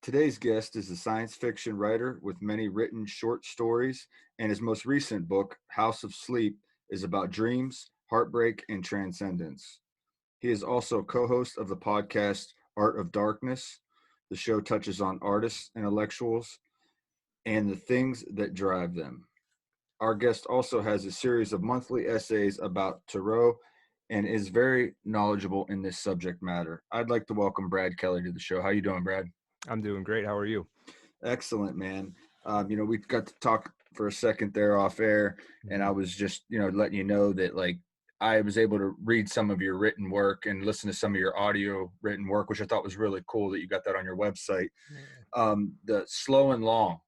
Today's guest is a science fiction writer with many written short stories, and his most recent book, House of Sleep, is about dreams, heartbreak, and transcendence. He is also co host of the podcast Art of Darkness. The show touches on artists, intellectuals, and the things that drive them. Our guest also has a series of monthly essays about tarot and is very knowledgeable in this subject matter. I'd like to welcome Brad Kelly to the show. How you doing, Brad? I'm doing great. How are you? Excellent, man. We got to talk for a second there off air, and I was just, letting you know that like I was able to read some of your written work and listen to some of your audio written work, which I thought was really cool that you got that on your website. The slow and long.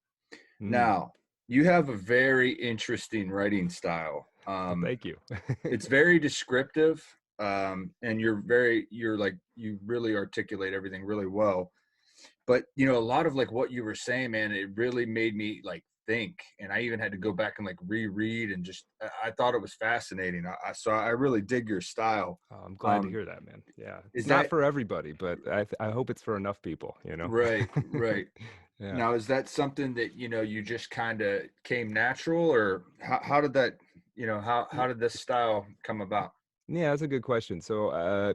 Mm. Now, you have a very interesting writing style. Well, thank you. It's very descriptive, and you really articulate everything really well. But a lot of like what you were saying, man, it really made me like think, and I even had to go back and like reread, and just I thought it was fascinating. I really dig your style. I'm glad to hear that, man. Yeah, Is it's not that for everybody, but I hope it's for enough people. right? Right. Yeah. Now, is that something that you just kind of came natural, or how did that how did this style come about? Yeah, that's a good question. So,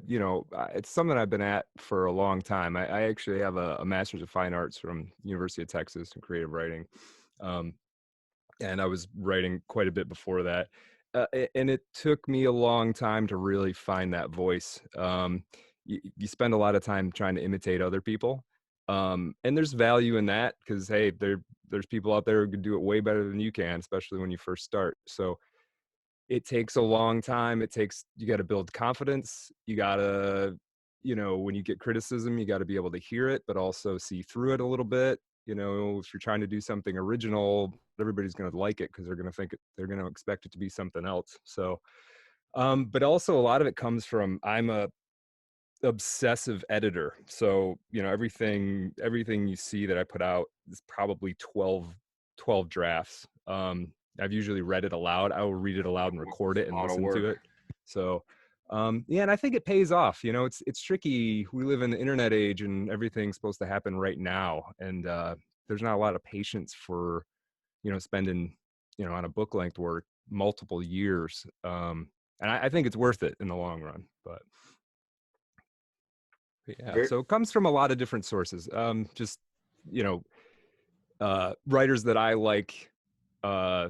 it's something I've been at for a long time. I actually have a master's of fine arts from University of Texas in creative writing. Um, and I was writing quite a bit before that. And it took me a long time to really find that voice. You spend a lot of time trying to imitate other people. And there's value in that because, hey, there's people out there who can do it way better than you can, especially when you first start. So it takes a long time. You got to build confidence. You got to, when you get criticism, you got to be able to hear it, but also see through it a little bit. If you're trying to do something original, everybody's going to like it because they're going to expect it to be something else. So, but also a lot of it comes from, I'm a obsessive editor. So, everything you see that I put out is probably 12 drafts. I've usually read it aloud. I will read it aloud and record It's it a and lot of listen to work. it. So, yeah, and I think it pays off. It's tricky. We live in the internet age and everything's supposed to happen right now. And there's not a lot of patience for, spending, on a book length work multiple years. And I think it's worth it in the long run. But yeah, Very, so it comes from a lot of different sources. Just, you know, writers that I like, uh,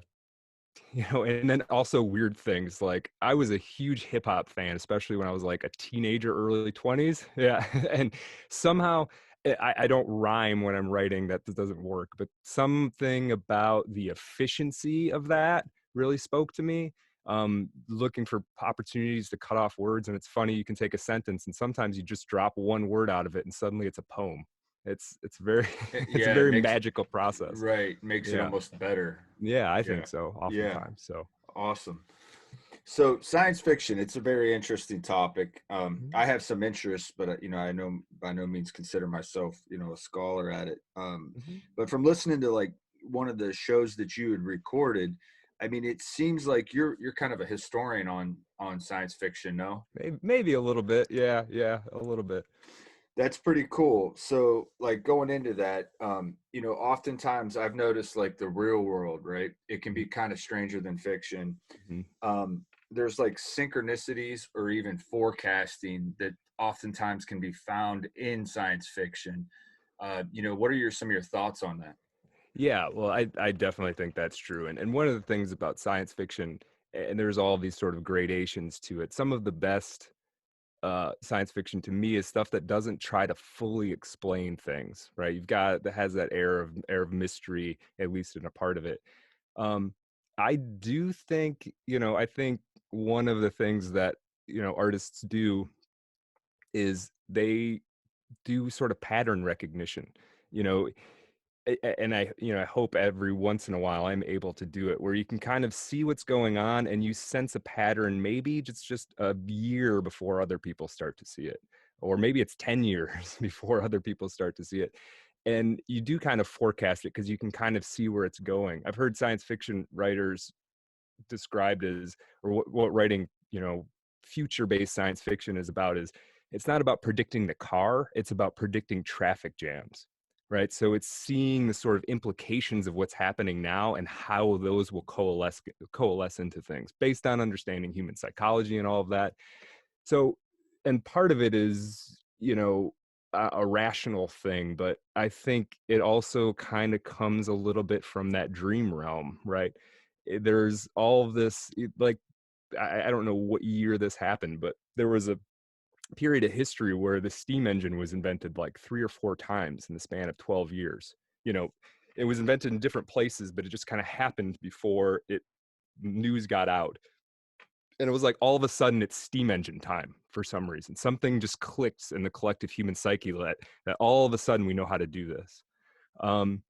and then also weird things. Like I was a huge hip hop fan, especially when I was like a teenager, early 20s. Yeah. And somehow I don't rhyme when I'm writing. That doesn't work. But something about the efficiency of that really spoke to me. Looking for opportunities to cut off words. And it's funny, you can take a sentence and sometimes you just drop one word out of it and suddenly it's a poem. It's very, it's a yeah, it very makes magical process. right, makes it Yeah. almost better. Yeah, I Yeah. think so, Yeah. oftentimes. So, Awesome. So science fiction, it's a very interesting topic. mhm, I have some interest, but I know by no means consider myself, a scholar at it. mhm. But from listening to like one of the shows that you had recorded, I mean, it seems like you're kind of a historian on science fiction, no? Maybe a little bit. Yeah, yeah, a little bit. That's pretty cool. So, like going into that, oftentimes I've noticed like the real world, right? It can be kind of stranger than fiction. Mhm. There's like synchronicities or even forecasting that oftentimes can be found in science fiction. What are some of your thoughts on that? Yeah, well, I definitely think that's true. And one of the things about science fiction, and there's all these sort of gradations to it. Some of the best science fiction to me is stuff that doesn't try to fully explain things, right? You've got that has that air of mystery, at least in a part of it. Um, I do think, I think one of the things that artists do is they do sort of pattern recognition. You know, and I hope every once in a while I'm able to do it where you can kind of see what's going on and you sense a pattern, maybe just a year before other people start to see it, or maybe it's 10 years before other people start to see it. And you do kind of forecast it because you can kind of see where it's going. I've heard science fiction writers described as, or what writing, future-based science fiction is about is it's not about predicting the car, it's about predicting traffic jams, right? So it's seeing the sort of implications of what's happening now and how those will coalesce into things based on understanding human psychology and all of that. So, and part of it is, a rational thing, but I think it also kind of comes a little bit from that dream realm, right? There's all of this, like, I don't know what year this happened, but there was a period of history where the steam engine was invented like 3 or 4 times in the span of 12 years. You know, it was invented in different places, but it just kind of happened before it news got out. And it was like all of a sudden it's steam engine time for some reason. Something just clicks in the collective human psyche that all of a sudden we know how to do this. Um,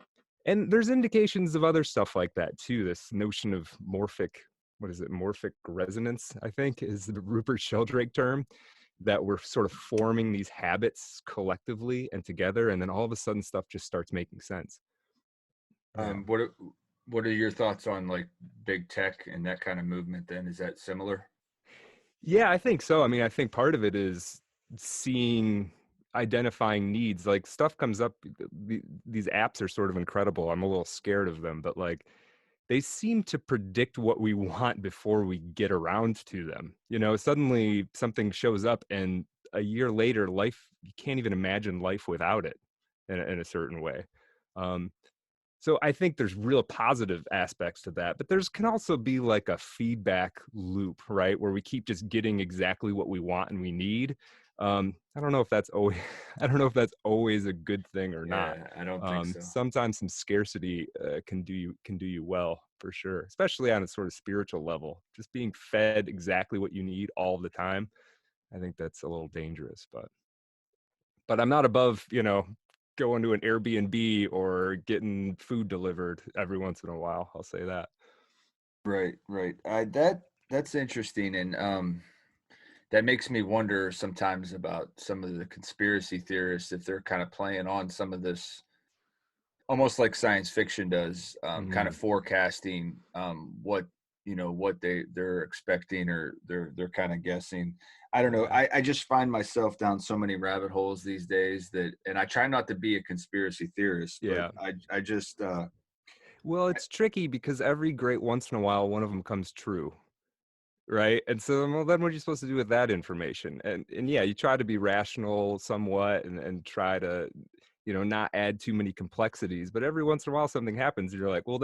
and there's indications of other stuff like that too. This notion of what is it? Morphic resonance, I think, is the Rupert Sheldrake term, that we're sort of forming these habits collectively and together, and then all of a sudden stuff just starts making sense. Yeah. Um, what are, what are your thoughts on like big tech and that kind of movement? Then is that similar? Yeah, I think so. I mean, I think part of it is identifying needs. Like stuff comes up, these apps are sort of incredible. I'm a little scared of them, but like they seem to predict what we want before we get around to them. Suddenly something shows up and a year later, you can't even imagine life without it in a certain way. Um, so I think there's real positive aspects to that, but there's can also be like a feedback loop, right? Where we keep just getting exactly what we want and we need. I don't know if that's always, I don't know if that's always a good thing or not. Yeah, I don't think so. Sometimes some scarcity can do you well for sure, especially on a sort of spiritual level. Just being fed exactly what you need all the time, I think that's a little dangerous. But I'm not above, going to an Airbnb or getting food delivered every once in a while. I'll say that. Right, right. That's interesting, and that makes me wonder sometimes about some of the conspiracy theorists if they're kind of playing on some of this, almost like science fiction does, kind of Mm, forecasting what what they're expecting, or they're kind of guessing. I don't know. yeah. I just find myself down so many rabbit holes these days that, and I try not to be a conspiracy theorist, but Yeah. I just Well, it's tricky because every great once in a while, one of them comes true. Right. And so, well, then what are you supposed to do with that information? And yeah, you try to be rational somewhat and try to, not add too many complexities. But every once in a while, something happens. And you're like, well,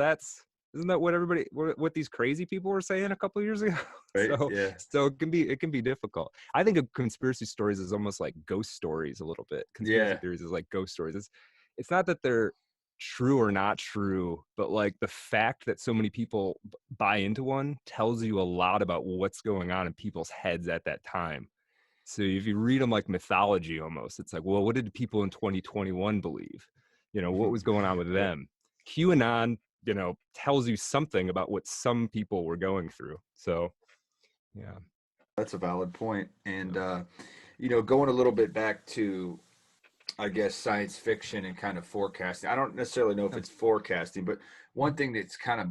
isn't that what these crazy people were saying a couple of years ago? right, so, yeah, so it can be difficult. I think of conspiracy stories as almost like ghost stories a little bit. Conspiracy yeah. theories is like ghost stories. It's not that they're true or not true, but like the fact that so many people buy into one tells you a lot about what's going on in people's heads at that time. So if you read them like mythology almost, it's like, well, what did people in 2021 believe? What was going on with Right. them? QAnon, tells you something about what some people were going through. So, yeah. That's a valid point. And Yeah. going a little bit back to, I guess, science fiction and kind of forecasting. I don't necessarily know if Yeah. it's forecasting, but one thing that's kind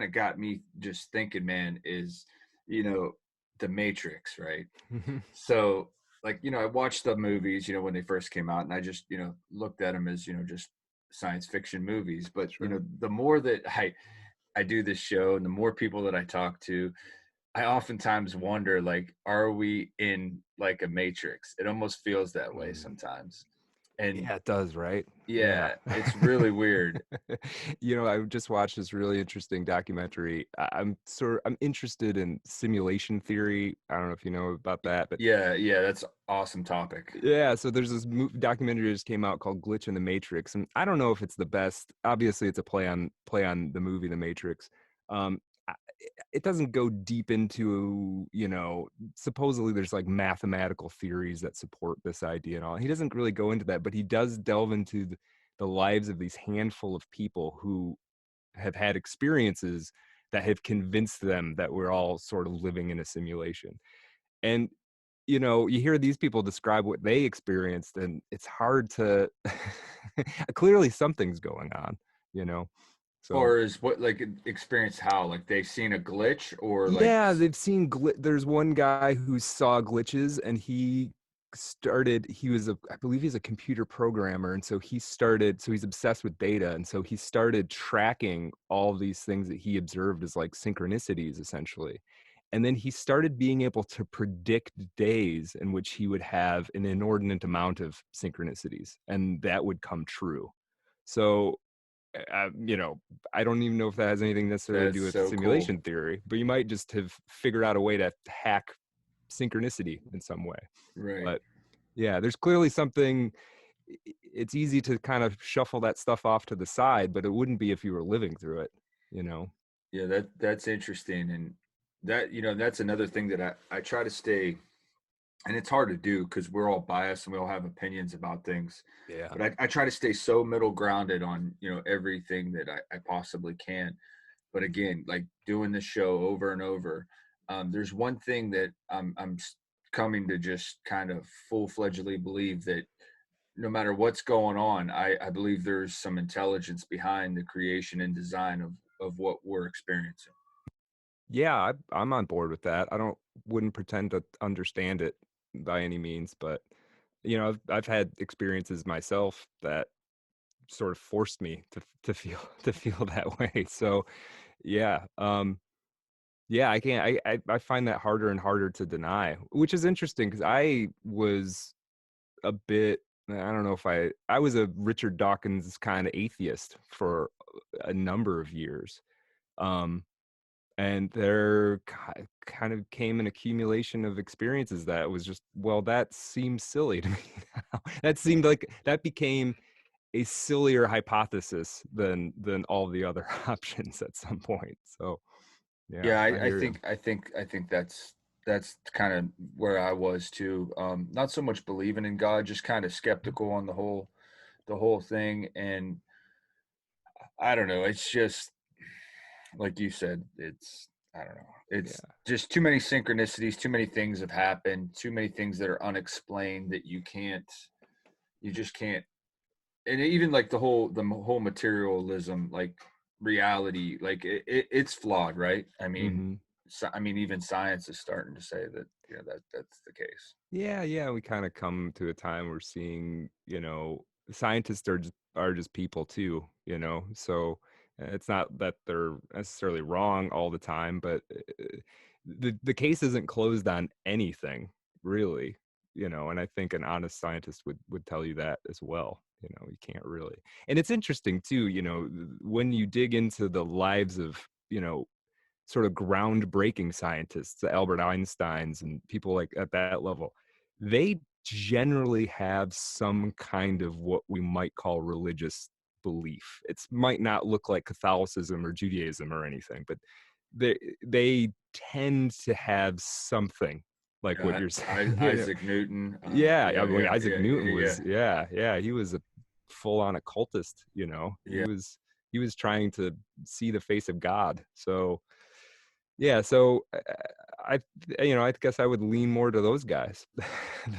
of got me just thinking, man, is you know the Matrix, right? So, like, I watched the movies, when they first came out, and I just, looked at them as, just science fiction movies. But, Sure. the more that I do this show and the more people that I talk to, I oftentimes wonder, like, are we in like a Matrix? It almost feels that way Mm. sometimes. And Yeah, it does, right? Yeah. yeah, it's really weird. I just watched this really interesting documentary. I'm interested in simulation theory. I don't know if you know about that, but Yeah, yeah, that's awesome topic. yeah, so there's this documentary that just came out called Glitch in the Matrix, and I don't know if it's the best. Obviously, it's a play on the movie The Matrix. Um, it doesn't go deep into, supposedly there's like mathematical theories that support this idea and all. He doesn't really go into that, but he does delve into the lives of these handful of people who have had experiences that have convinced them that we're all sort of living in a simulation. And you hear these people describe what they experienced, and it's hard to clearly something's going on, you know. So Or is what, like, experience how? Like, they've seen a glitch, or like yeah, they've seen there's one guy who saw glitches and he started, I believe he's a computer programmer, and so he's obsessed with data, and so he started tracking all these things that he observed as like synchronicities essentially. And then he started being able to predict days in which he would have an inordinate amount of synchronicities, and that would come true. So you know, I don't even know if that has anything necessarily to That's do with so cool. simulation theory, but you might just have figured out a way to hack synchronicity in some way. Right. But yeah, there's clearly something. It's easy to kind of shuffle that stuff off to the side, but it wouldn't be if you were living through it, you know? Yeah, that's interesting. And that, that's another thing that I try to stay, and it's hard to do because we're all biased and we all have opinions about things. Yeah. But I try to stay so middle grounded on, everything that I possibly can. But again, like doing this show over and over, there's one thing that coming to just kind of full-fledgedly believe, that no matter what's going on, I believe there's some intelligence behind the creation and design of what we're experiencing. Yeah, I'm on board with that. I don't wouldn't pretend to understand it by any means, but you know, I've had experiences myself that sort of forced me to feel to feel that way. So yeah, yeah, I can't. I find that harder and harder to deny, which is interesting because I was a bit. I don't know if I was a Richard Dawkins kind of atheist for a number of years. Um, and there kind of came an accumulation of experiences that was just, well, that seems silly to me now. That seemed like that became a sillier hypothesis than all the other options at some point. So yeah, Yeah, I I hear you. think that's kind of where I was too. Not so much believing in God, just kind of skeptical on the whole thing. And I don't know, it's just like you said, it's, I don't know, it's Yeah. just too many synchronicities, too many things have happened, too many things that are unexplained that you just can't. And even like the whole materialism, like reality, like it's flawed, right? I mean, Hmm. even science is starting to say that, that's the case. Yeah, yeah, we kind of come to a time we're seeing, you know, scientists are just people too, you know. So it's not that they're necessarily wrong all the time, but the case isn't closed on anything, really, you know. And I think an honest scientist would tell you that as well. You know, you can't really. And it's interesting too, you know, when you dig into the lives of, you know, sort of groundbreaking scientists, the Albert Einsteins and people like at that level, they generally have some kind of what we might call religious belief. It might not look like Catholicism or Judaism or anything, but they tend to have something like what Yeah, you're saying. You know, Isaac Newton. yeah, I Yeah, mean yeah, Isaac yeah, Newton yeah, was, yeah, he was a full-on occultist. You know, yeah. he was trying to see the face of God. So yeah, so you know, I guess I would lean more to those guys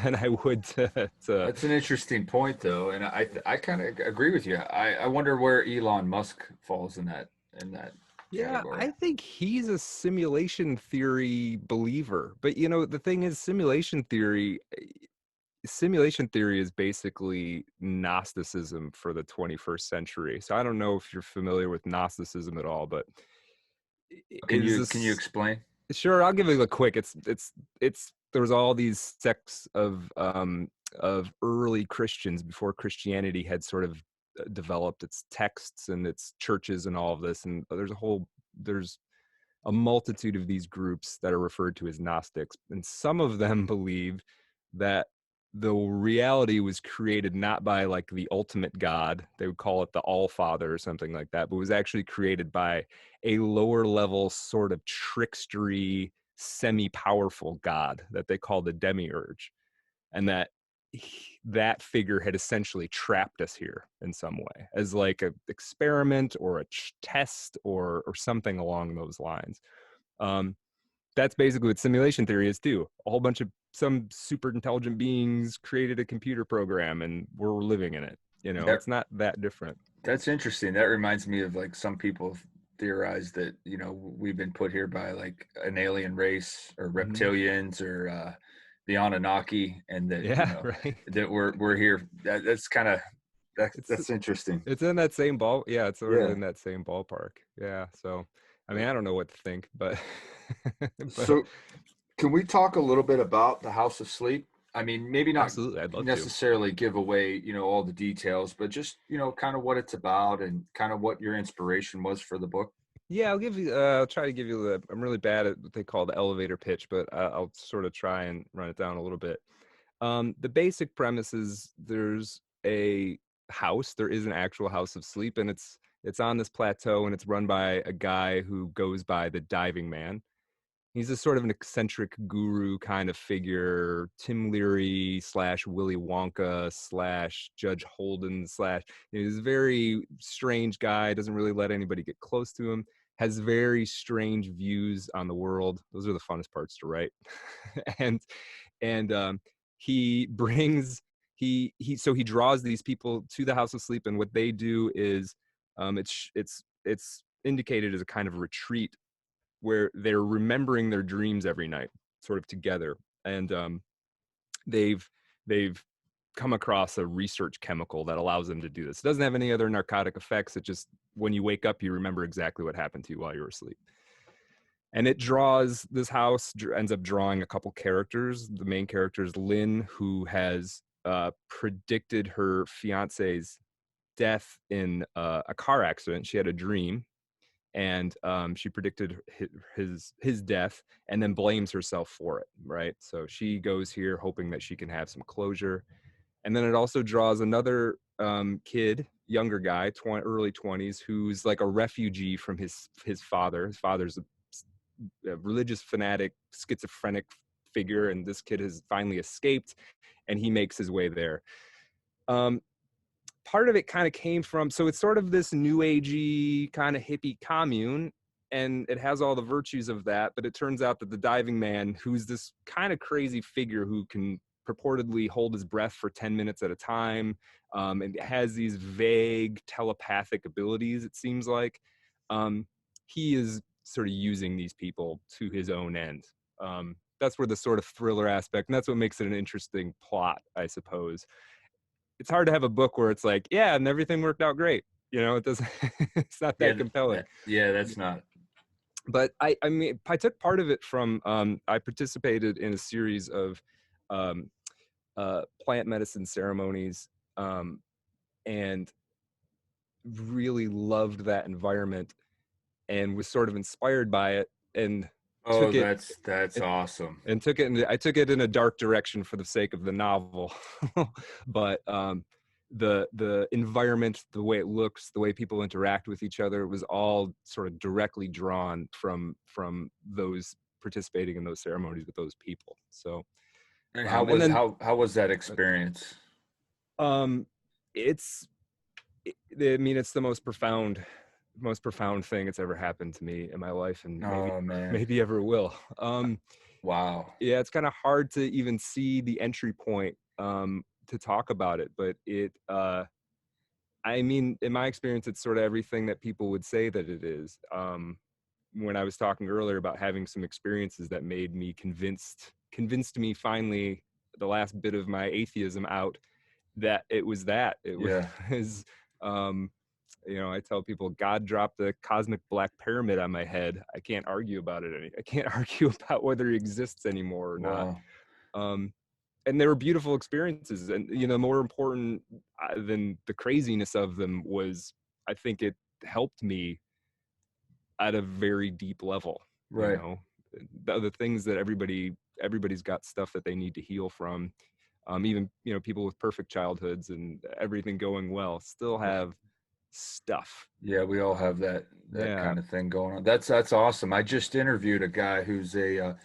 than I would to That's an interesting point, though, and I kind of agree with you. I wonder where Elon Musk falls in that yeah, category. I think he's a simulation theory believer. But you know, the thing is simulation theory is basically Gnosticism for the 21st century. So I don't know if you're familiar with Gnosticism at all, but Can is you can you this explain? sure, I'll give it a quick. It's there was all these sects of early Christians before Christianity had sort of developed its texts and its churches and all of this. And there's a multitude of these groups that are referred to as Gnostics. And some of them believe that the reality was created not by like the ultimate God, they would call it the All Father or something like that, but was actually created by a lower level sort of trickstery, semi powerful God that they call the demiurge. And that that figure had essentially trapped us here in some way as like an experiment or a test or something along those lines. um, that's basically what simulation theory is too. A whole bunch of some super intelligent beings created a computer program and we're living in it. You know, That it's not that different. that's interesting. That reminds me of like some people theorize that we've been put here by like an alien race or Mhm. reptilians or the Anunnaki, and that, Yeah, right. that we're here. That's kind of It's that's interesting. it's in that same ball. Yeah, it's sort of Yeah. in that same ballpark. Yeah. So, I mean, I don't know what to think, but but So can we talk a little bit about the House of Sleep? I mean, maybe not absolutely, I'd love to. necessarily give away, all the details, but just, kind of what it's about and kind of what your inspiration was for the book. Yeah, I'll give you. I'll try to give you the. I'm really bad at what they call the elevator pitch, but I'll sort of try and run it down a little bit. The basic premise is there's a house. There is an actual house of sleep, and it's on this plateau, and it's run by a guy who goes by the Diving Man. He's a sort of an eccentric guru kind of figure, Tim Leary slash Willy Wonka slash Judge Holden slash. He's a very strange guy. Doesn't really let anybody get close to him. Has very strange views on the world. Those are the funnest parts to write. and and he brings so he draws these people to the House of Sleep, and what they do is it's indicated as a kind of retreat where they're remembering their dreams every night, sort of together. And they've they've come across a research chemical that allows them to do this. It doesn't have any other narcotic effects. It just when you wake up, you remember exactly what happened to you while you were asleep. And it draws this house ends up drawing a couple characters. The main character is Lynn, who has predicted her fiance's death in a car accident. She had a dream and she predicted his death and then blames herself for it, right? So she goes here hoping that she can have some closure. And then it also draws another kid, younger guy, early 20s, who's like a refugee from his father. His father's a religious fanatic, schizophrenic figure, and this kid has finally escaped, and he makes his way there. Um, Part of it kind of came from, so it's sort of this new agey kind of hippie commune, and it has all the virtues of that, but it turns out that the Diving Man, who's this kind of crazy figure who can purportedly hold his breath for 10 minutes at a time, and has these vague telepathic abilities, it seems like, he is sort of using these people to his own end. That's where the sort of thriller aspect, and that's what makes it an interesting plot, I suppose. It's hard to have a book where it's like, yeah, and everything worked out great. It doesn't, it's not Yeah, that compelling. that's not. But I mean, I took part of it from, I participated in a series of um, plant medicine ceremonies um, and really loved that environment and was sort of inspired by it and Oh, took it that's awesome. and took it I took it in a dark direction for the sake of the novel. But the environment, the way it looks, the way people interact with each other, it was all sort of directly drawn from those participating in those ceremonies with those people. So And and then how was that experience? um it's I mean, it's the most profound thing that's ever happened to me in my life, and maybe Oh man. maybe ever will. Wow. Yeah, it's kind of hard to even see the entry point to talk about it, but I mean, in my experience, it's sort of everything that people would say that it is. When I was talking earlier about having some experiences that made me convinced me finally, the last bit of my atheism out, that it Yeah. was um I tell people God dropped the cosmic black pyramid on my head. I can't argue about it. I can't argue about whether he exists anymore or not. Wow. um and they were beautiful experiences, and more important than the craziness of them was, I think it helped me at a very deep level. you Right. know the things that everybody's got stuff that they need to heal from. Even people with perfect childhoods and everything going well still have stuff. Yeah, we all have that Yeah. kind of thing going on. That's awesome. I just interviewed a guy who's a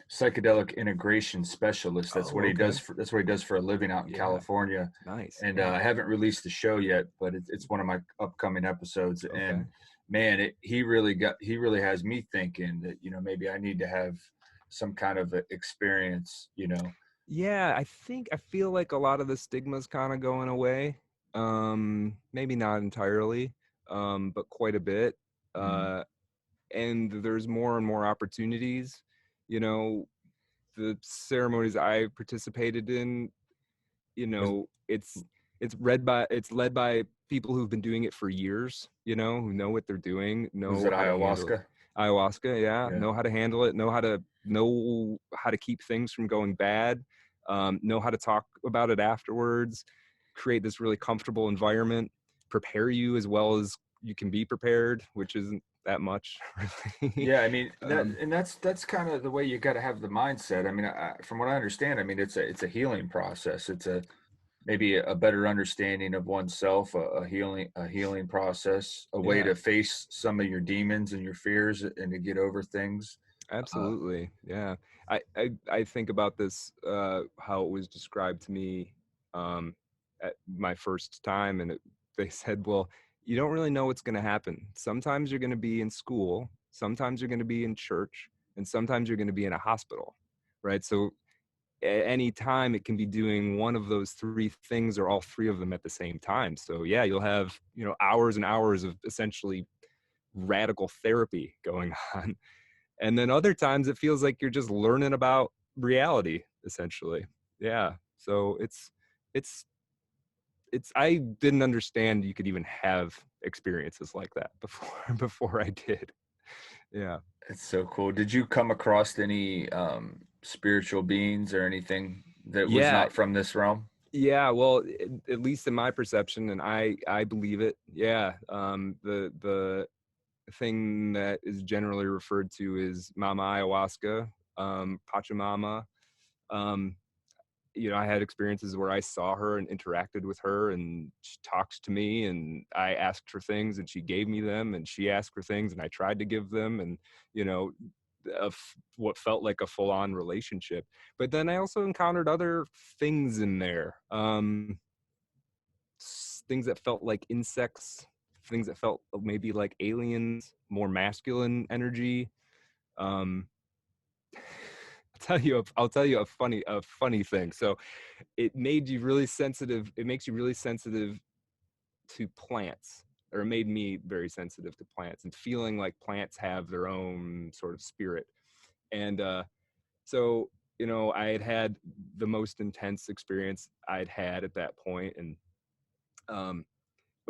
psychedelic integration specialist. Oh, okay. That's what he does for a living out in Yeah. California. Nice. And Yeah. I haven't released the show yet, but it's one of my upcoming episodes. Okay. And man, he really has me thinking that maybe I need to have some kind of experience. Yeah, I feel like a lot of the stigma's kind of going away. Maybe not entirely, but quite a bit. Mm, Uh, and there's more and more opportunities. You know, the ceremonies I participated in, you Was know, it's led by people who've been doing it for years, you know, who know what they're doing, was know it how to handle it. ayahuasca? Ayahuasca, yeah, Yeah. know how to handle it, know how to keep things from going bad, know how to talk about it afterwards, create this really comfortable environment, prepare you as well as you can be prepared, which isn't that much, really. Yeah, I mean um, that's kind of the way you got to have the mindset. I mean, from what I understand, I mean it's a healing process. It's a maybe a better understanding of oneself, a healing process, a way yeah. to face some of your demons and your fears and to get over things. Uh, Absolutely. Yeah. I think about this, how it was described to me, um, at my first time, and they said, well, you don't really know what's going to happen. Sometimes you're going to be in school, sometimes you're going to be in church, and sometimes you're going to be in a hospital, right? So at any time it can be doing one of those three things or all three of them at the same time. So yeah, you'll have, hours and hours of essentially radical therapy going on, and then other times it feels like you're just learning about reality, essentially. Yeah. So it's I didn't understand you could even have experiences like that before before I did. Yeah. it's so cool. Did you come across any spiritual beings or anything that was Yeah. not from this realm? Yeah, well, at least in my perception, and I believe it. Yeah. The thing that is generally referred to is Mama Ayahuasca, Pachamama. Um, I had experiences where I saw her and interacted with her, and she talked to me, and I asked for things and she gave me them, and she asked for things and I tried to give them, and you know, what felt like a full-on relationship. But then I also encountered other things in there, things that felt like insects, things that felt maybe like aliens, more masculine energy. Um, I'll tell you a funny thing. So it made you really sensitive. It makes you really sensitive to plants, or it made me very sensitive to plants and feeling like plants have their own sort of spirit. And so, I had had the most intense experience I'd had at that point, and um,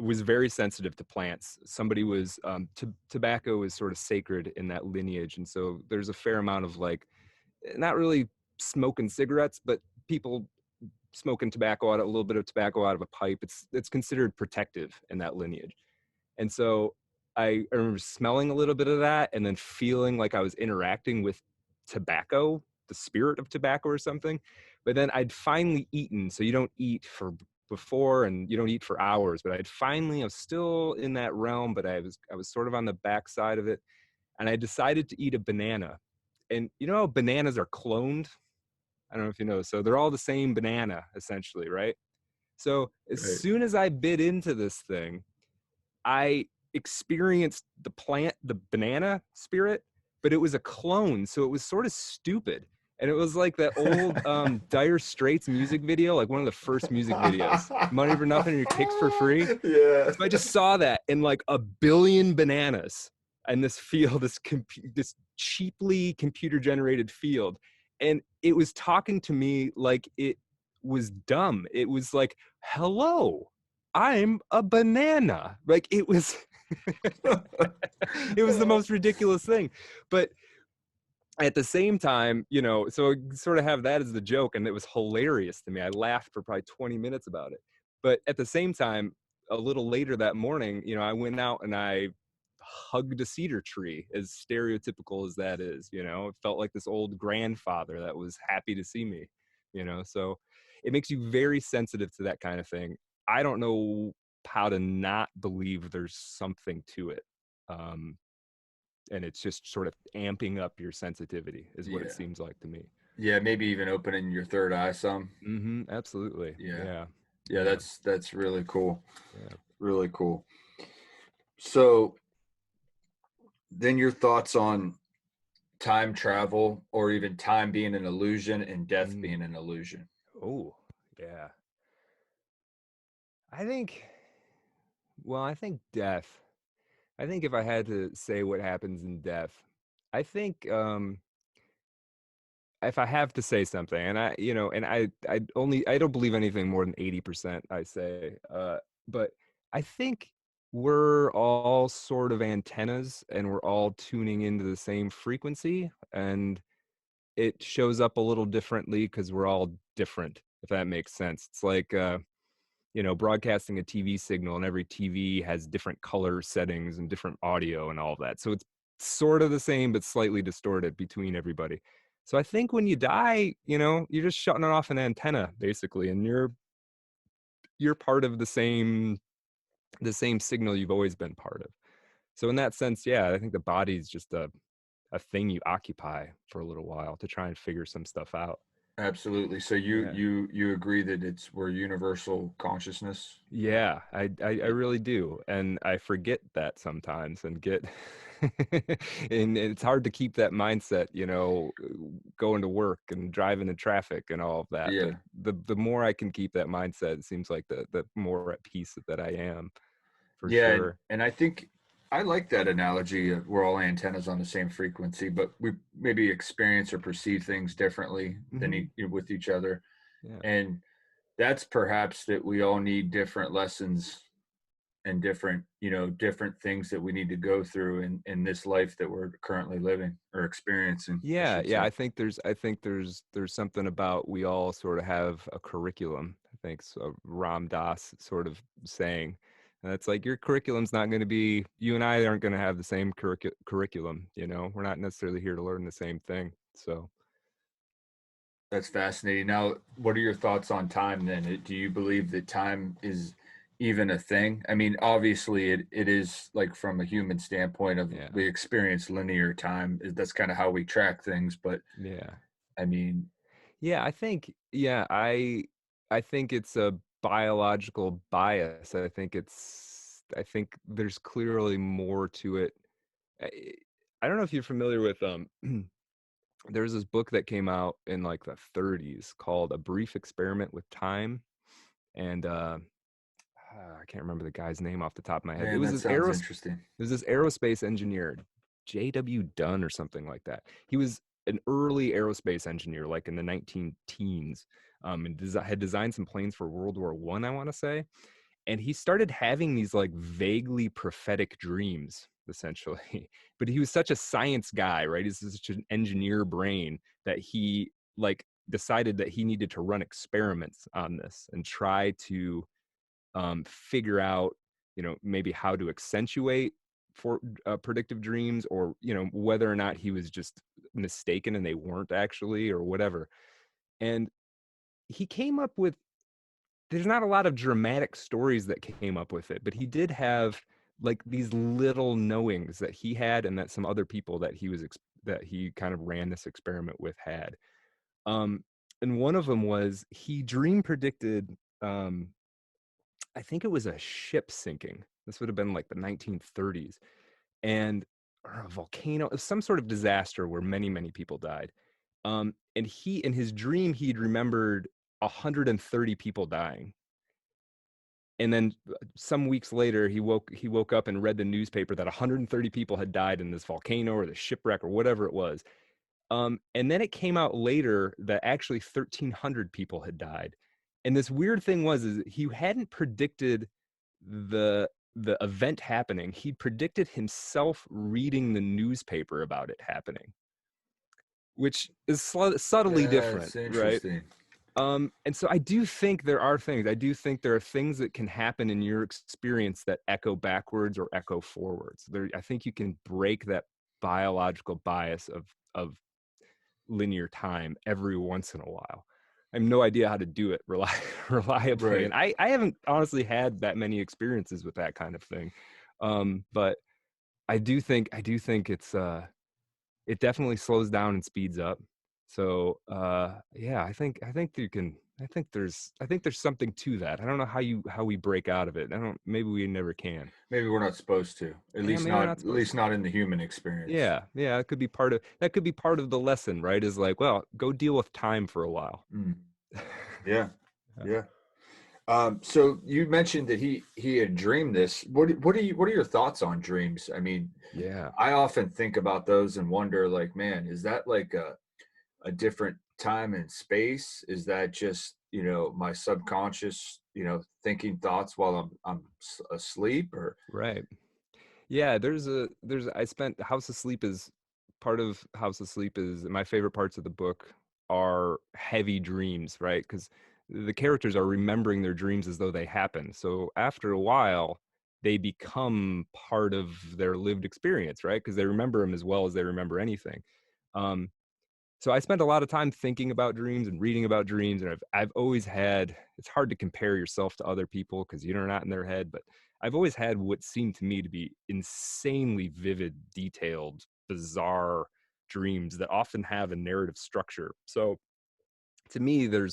was very sensitive to plants. Somebody was, tobacco is sort of sacred in that lineage. And so there's a fair amount of like, not really smoking cigarettes, but people smoking tobacco out of a little bit of tobacco out of a pipe. It's considered protective in that lineage. And so I remember smelling a little bit of that and then feeling like I was interacting with tobacco, the spirit of tobacco or something. But then I'd finally eaten. So you don't eat for before and you don't eat for hours, but I was still in that realm, but I was sort of on the backside of it. And I decided to eat a banana. And you know how bananas are cloned? I don't know if you know. So they're all the same banana, essentially, right? So as Right. soon as I bit into this thing, I experienced the banana spirit, but it was a clone. So it was sort of stupid. And it was like that old Dire Straits music video, like one of the first music videos. Money for nothing, your kicks for free. Yeah. So I just saw that in like a billion bananas in this field, this cheaply computer generated field, and it was talking to me like it was dumb. It was like, "Hello, I'm a banana." Like it was, it was the most ridiculous thing, but at the same time, so I sort of have that as the joke, and it was hilarious to me. I laughed for probably 20 minutes about it. But at the same time, a little later that morning, I went out and I hugged a cedar tree, as stereotypical as that is. It felt like this old grandfather that was happy to see me, so it makes you very sensitive to that kind of thing. I don't know how to not believe there's something to it. Um, and it's just sort of amping up your sensitivity is what it Yeah. seems like to me. Yeah, maybe even opening your third eye some. Absolutely. Yeah. Yeah. Yeah, Yeah. that's really cool. Yeah. Really cool. So then your thoughts on time travel or even time being an illusion and death Mm. being an illusion. Oh, yeah. I think, I think death. I think if I had to say what happens in death, I think if I have to say something, and I don't believe anything more than 80%, I say, but I think we're all sort of antennas and we're all tuning into the same frequency, and it shows up a little differently because we're all different, if that makes sense. It's like, broadcasting a TV signal, and every TV has different color settings and different audio and all of that. So it's sort of the same, but slightly distorted between everybody. So I think when you die, you're just shutting off an antenna basically, and you're part of the same signal you've always been part of. So in that sense, yeah, I think the body's just a thing you occupy for a little while to try and figure some stuff out. Absolutely. So you Yeah. you you agree that we're universal consciousness? Yeah, I really do. And I forget that sometimes and get and it's hard to keep that mindset, going to work and driving in traffic and all of that. But Yeah. the more I can keep that mindset, it seems like the more at peace that I am, for Yeah, and, sure. and I think I like that analogy of we're all antennas on the same frequency, but we maybe experience or perceive things differently than Hmm. with each other. Yeah. And that's perhaps that we all need different lessons and different things that we need to go through in this life that we're currently living or experiencing, I Yeah, should yeah. say. I think there's something about we all sort of have a curriculum. I think so. Ram Dass sort of saying, and it's like your curriculum's not going to be. You and I aren't going to have the same curriculum. We're not necessarily here to learn the same thing. So That's fascinating. Now, what are your thoughts on time then? Do you believe that time is even a thing? I mean, obviously it is, like, from a human standpoint of yeah, we experience linear time. That's kind of how we track things, but yeah, I mean, yeah. I think it's a biological bias. I think there's clearly more to it. I, I don't know if you're familiar with there was this book that came out in like the 30s called A Brief Experiment with Time. And I can't remember the guy's name off the top of my head. It man, was that this sounds interesting. aerospace engineer, J.W. Dunn or something like that. He was an early aerospace engineer, like in the 19 teens, and had designed some planes for World War One, I want to say. And he started having these like vaguely prophetic dreams, essentially. But he was such a science guy, right? He's such an engineer brain that he like decided that he needed to run experiments on this and try to figure out, maybe how to accentuate for predictive dreams, or whether or not he was just mistaken and they weren't actually, or whatever. And he came up with, there's not a lot of dramatic stories that came up with it, but he did have like these little knowings that he had, and that some other people that that he kind of ran this experiment with had. Um, and one of them was he dream predicted. I think it was a ship sinking. This would have been like the 1930s, and or a volcano, some sort of disaster where many many people died. And he, in his dream, he'd remembered 130 people dying. And then some weeks later he woke up and read the newspaper that 130 people had died in this volcano or the shipwreck or whatever it was. And then it came out later that actually 1,300 people had died. And this weird thing is he hadn't predicted the the event happening. He predicted himself reading the newspaper about it happening, which is subtly different, That's right? interesting. And so I do think there are things. I do think there are things that can happen in your experience that echo backwards or echo forwards. I think you can break that biological bias of linear time every once in a while. I have no idea how to do it reliably, Right. and I haven't honestly had that many experiences with that kind of thing. But I do think it definitely slows down and speeds up. So yeah, I think you can. I think there's something to that. I don't know how we break out of it. I don't. Maybe we never can. Maybe we're not supposed to. At Yeah, least maybe we're not not at supposed least to. not in the human experience. Yeah, yeah, that could be part of the lesson, right? Is like, well, go deal with time for a while. Mm. Yeah. Yeah. Yeah. So you mentioned that he had dreamed this. What are your thoughts on dreams? I mean, Yeah. I often think about those and wonder, like, man, is that like a different time and space? Is that just, my subconscious, thinking thoughts while I'm asleep? Or Right. Yeah, I spent House of Sleep is part of House of Sleep is my favorite parts of the book are heavy dreams, right? Because the characters are remembering their dreams as though they happen. So after a while, they become part of their lived experience, right? Because they remember them as well as they remember anything. Um, so I spent a lot of time thinking about dreams and reading about dreams, and I've always had. It's hard to compare yourself to other people because you're not in their head, but I've always had what seemed to me to be insanely vivid, detailed, bizarre dreams that often have a narrative structure. So to me, there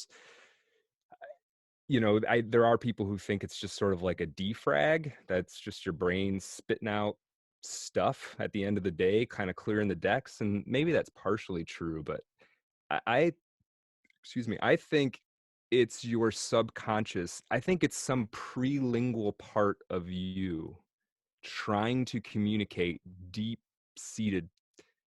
are people who think it's just sort of like a defrag. That's just your brain spitting out stuff at the end of the day, kind of clearing the decks, and maybe that's partially true, but I excuse me, I think it's your subconscious. I think it's some prelingual part of you trying to communicate deep seated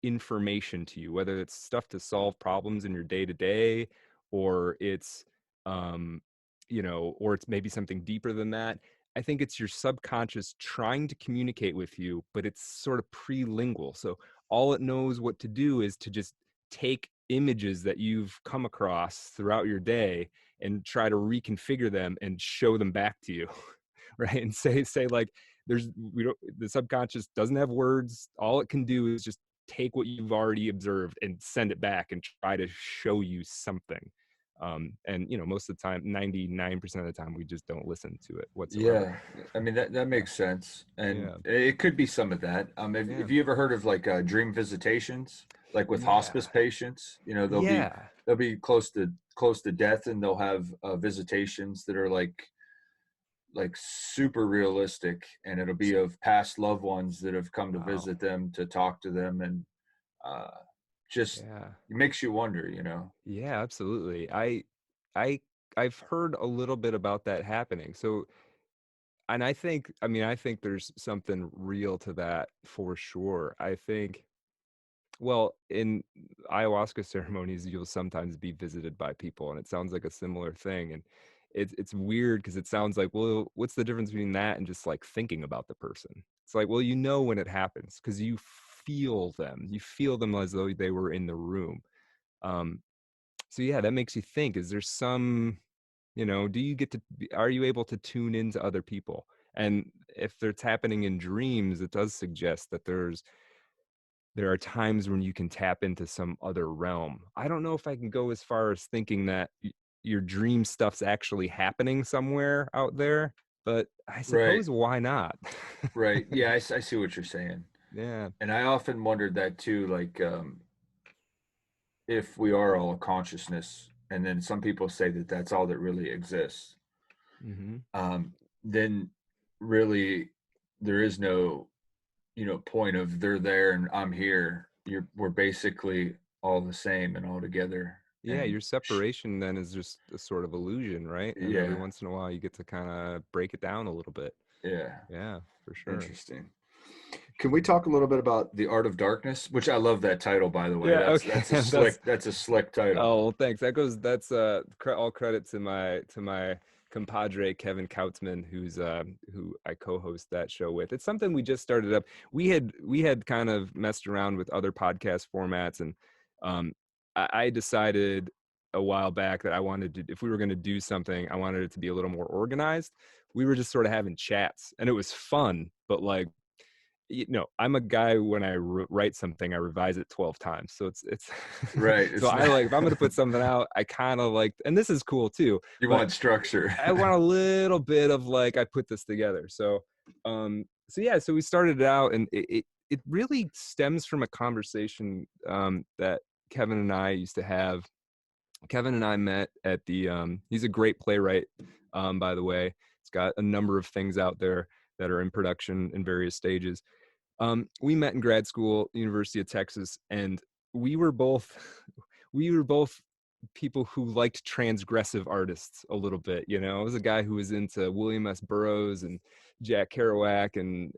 information to you, whether it's stuff to solve problems in your day to day, or it's, um, or it's maybe something deeper than that. I think it's your subconscious trying to communicate with you, but it's sort of prelingual. So all it knows what to do is to just take images that you've come across throughout your day and try to reconfigure them and show them back to you. Right. And say like, the subconscious doesn't have words. All it can do is just take what you've already observed and send it back and try to show you something. And most of the time, 99% of the time, we just don't listen to it whatsoever. Yeah, I mean that Yeah. makes sense, and Yeah. it could be some of that. Yeah. Have you ever heard of like dream visitations, like with hospice Yeah. patients? Yeah. They'll be close to death, and they'll have visitations that are like super realistic, and it'll be of past loved ones that have come to Wow. visit them, to talk to them, and uh, just Yeah. it makes you wonder. Yeah, absolutely. I I've heard a little bit about that happening. So, and I think there's something real to that for sure. I think, well, in ayahuasca ceremonies, you'll sometimes be visited by people, and it sounds like a similar thing. And it's weird because it sounds like, well, what's the difference between that and just like thinking about the person? It's like, well, when it happens because you feel them. You feel them as though they were in the room. Um, so yeah, that makes you think, is there some, do you are you able to tune into other people? And if it's happening in dreams, it does suggest that there are times when you can tap into some other realm. I don't know if I can go as far as thinking that your dream stuff's actually happening somewhere out there, but I Right, suppose why not? right. Yeah, I see what you're saying, Yeah. and I often wondered that too. Like, if we are all a consciousness, and then some people say that that's all that really exists, Hmm. um, then really there is no, point of they're there and I'm here. We're basically all the same and all together. Yeah, And your separation then is just a sort of illusion, right? And every yeah, once in a while you get to kind of break it down a little bit. yeah, Yeah, for sure. interesting. For Can we sure. talk a little bit about The Art of Darkness, which I love that title, by the way. Yeah, That's okay. that's a That's slick title. Oh, well, thanks. That's all credit to my compadre Kevin Kautzman, who I co-host that show with. It's something we just started up. We had kind of messed around with other podcast formats, and um I decided a while back that I wanted to, if we were going to do something, I wanted it to be a little more organized. We were just sort of having chats, and it was fun, but like, I'm a guy, when I write something, I revise it 12 times. So it's Right. so It's I not, like, if I'm going to put something out, I kind of like, and this is cool too, you but want structure. I want a little bit of like, I put this together. So yeah, so we started it out, and it really stems from a conversation that Kevin and I used to have. Kevin and I met at he's a great playwright, by the way. He's got a number of things out there that are in production in various stages. We met in grad school, University of Texas, and we were both we were both people who liked transgressive artists a little bit. I was a guy who was into William S. Burroughs and Jack Kerouac, and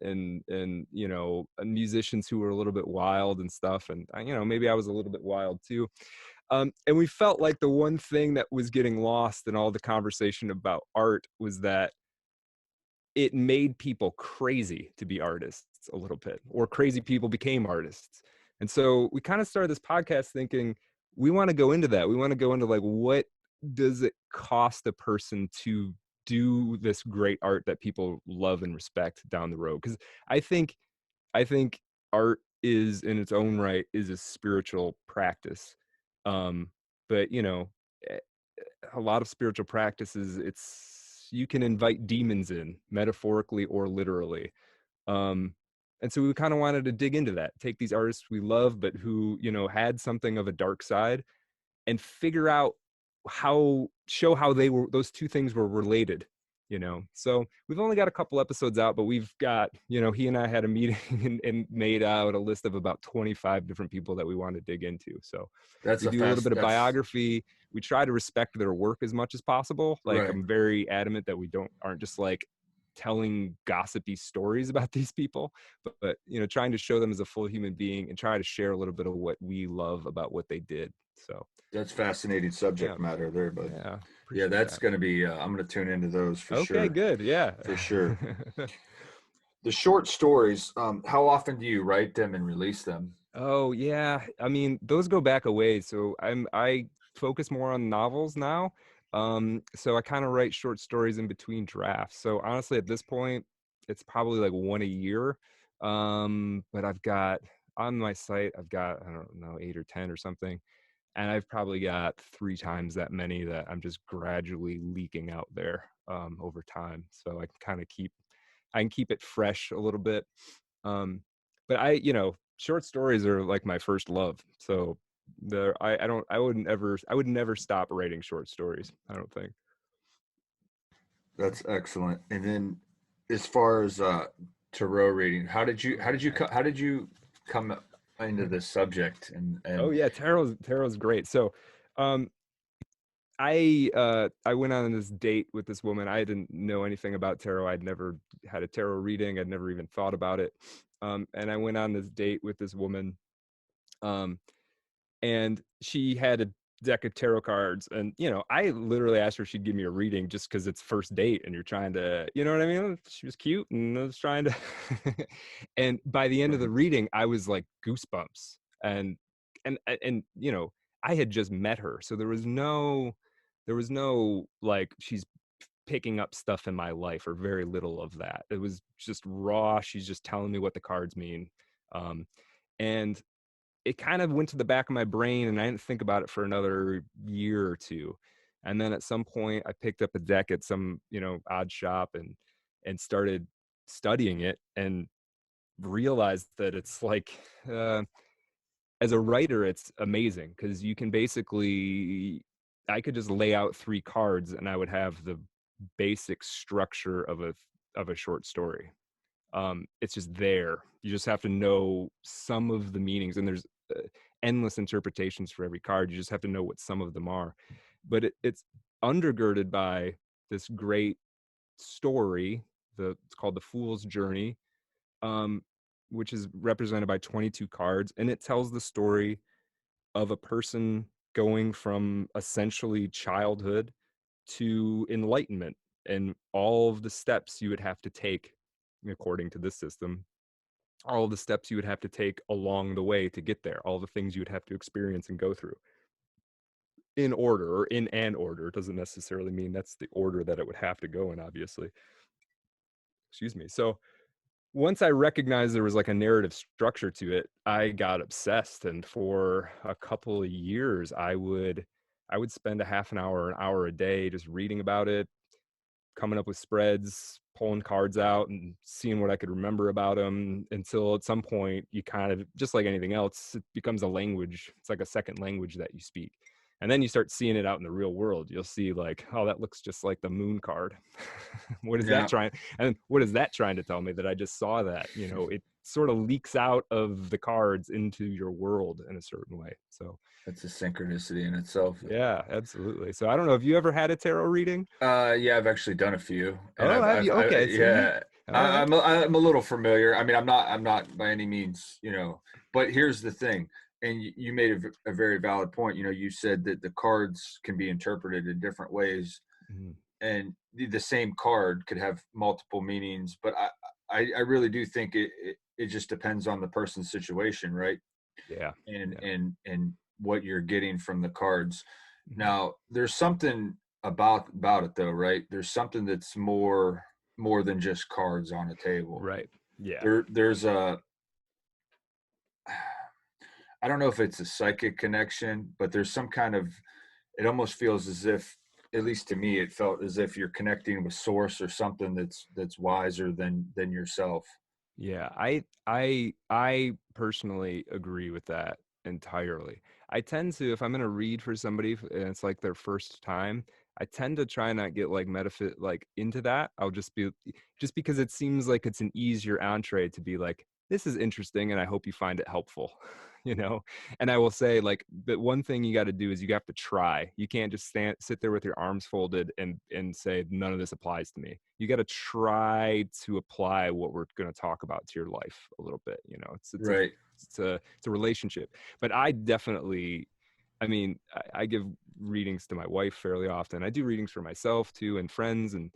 musicians who were a little bit wild and stuff. And maybe I was a little bit wild too. And we felt like the one thing that was getting lost in all the conversation about art was that it made people crazy to be artists a little bit, or crazy people became artists. And so we kind of started this podcast thinking we want to go into that. We want to go into like, what does it cost a person to do this great art that people love and respect down the road? Because I think art is in its own right is a spiritual practice. Um, but eh, a lot of spiritual practices, it's you can invite demons in metaphorically or literally. um and so we kind of wanted to dig into that, take these artists we love but who had something of a dark side, and figure out show how those two things were related. So we've only got a couple episodes out, but we've got, he and I had a meeting and made out a list of about 25 different people that we want to dig into. So That's we a do a little fast. bit of That's biography. We try to respect their work as much as possible. Like, right. I'm very adamant that we aren't just like telling gossipy stories about these people, but trying to show them as a full human being and try to share a little bit of what we love about what they did. So That's fascinating yeah, subject matter there, bud. yeah, Yeah, appreciate that's that. going to be. I'm going to tune into those for Okay, sure. good. Yeah. For sure. The short stories. How often do you write them and release them? Oh yeah, I mean those go back a ways. So I focus more on novels now. So I kind of write short stories in between drafts. So honestly, at this point, it's probably like one a year. But I've got on my site, I've got, I don't know, 8 or 10 or something, and I've probably got 3 times that many that I'm just gradually leaking out there over time. So I can keep it fresh a little bit. Um, but short stories are like my first love. So I would never stop writing short stories, I don't think. That's excellent. And then, as far as tarot reading, how did you come into this subject? Oh And yeah, tarot's great. So um I went on this date with this woman. I didn't know anything about tarot. I'd never had a tarot reading. I'd never even thought about it. And I went on this date with this woman. Um, and she had a deck of tarot cards, and I literally asked her if she'd give me a reading just because it's first date and you're trying to, you know what I mean. She was cute and I was trying to and by the end of the reading I was like goosebumps. And I had just met her, so there was no like she's picking up stuff in my life, or very little of that. It was just raw. She's just telling me what the cards mean. Um, and it kind of went to the back of my brain, and I didn't think about it for another year or two. And then at some point I picked up a deck at some, odd shop, and started studying it, and realized that it's like, uh, as a writer, it's amazing because you can basically, I could just lay out 3 cards and I would have the basic structure of a short story. It's just there. You just have to know some of the meanings, and there's endless interpretations for every card. You just have to know what some of them are. But it's undergirded by this great story. It's called The Fool's Journey, um, which is represented by 22 cards, and it tells the story of a person going from essentially childhood to enlightenment, and all of the steps you would have to take according to this system, all the steps you would have to take along the way to get there, all the things you would have to experience and go through in order, or in an order. It doesn't necessarily mean that's the order that it would have to go in, obviously. Excuse me. So once I recognized there was like a narrative structure to it, I got obsessed. And for a couple of years, I would spend a half an hour a day just reading about it, coming up with spreads, pulling cards out and seeing what I could remember about them, until at some point you kind of, just like anything else, it becomes a language. It's like a second language that you speak. And then you start seeing it out in the real world. You'll see like, oh, that looks just like the moon card. What is that yeah, trying? And what is that trying to tell me? That I just saw that, it sort of leaks out of the cards into your world in a certain way. So that's a synchronicity in itself. yeah, absolutely. So I don't know, have you ever had a tarot reading? Yeah, I've actually done a few, and Oh, have you? Okay, so yeah, all right. I'm a little familiar. I mean, I'm not by any means, but here's the thing. and you made a very valid point. You know, you said that the cards can be interpreted in different ways, Mhm. and the same card could have multiple meanings. But I really do think it just depends on the person's situation, right? Yeah. Yeah. And what you're getting from the cards. Mhm. Now, there's something about it though, right? There's something that's more than just cards on a table. Right. Yeah. There's a I don't know if it's a psychic connection, but there's some kind of it almost feels as if, at least to me, it felt as if you're connecting with source or something that's wiser than yourself. Yeah, I personally agree with that entirely. I tend to, if I'm gonna read for somebody and it's like their first time, I tend to try not get like like into that. I'll just be just because it seems like it's an easier entree to be like, this is interesting and I hope you find it helpful, you know? And I will say like the one thing you got to do is you have to try. You can't just sit there with your arms folded and say none of this applies to me. You got to try to apply what we're going to talk about to your life a little bit. You know, Right. it's a relationship. But I definitely, I mean, I give readings to my wife fairly often. I do readings for myself too, and friends and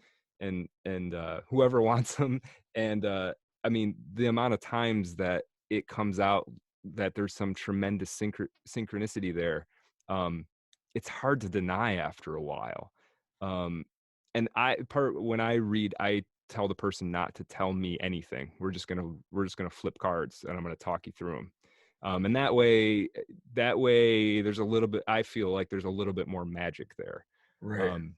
whoever wants them. And I mean, the amount of times that it comes out that there's some tremendous synchronicity there, um, it's hard to deny after a while. Um, and when I read, I tell the person not to tell me anything. We're just gonna flip cards, and I'm gonna talk you through them. And that way, there's a little bit. I feel like there's a little bit more magic there. Right. Um,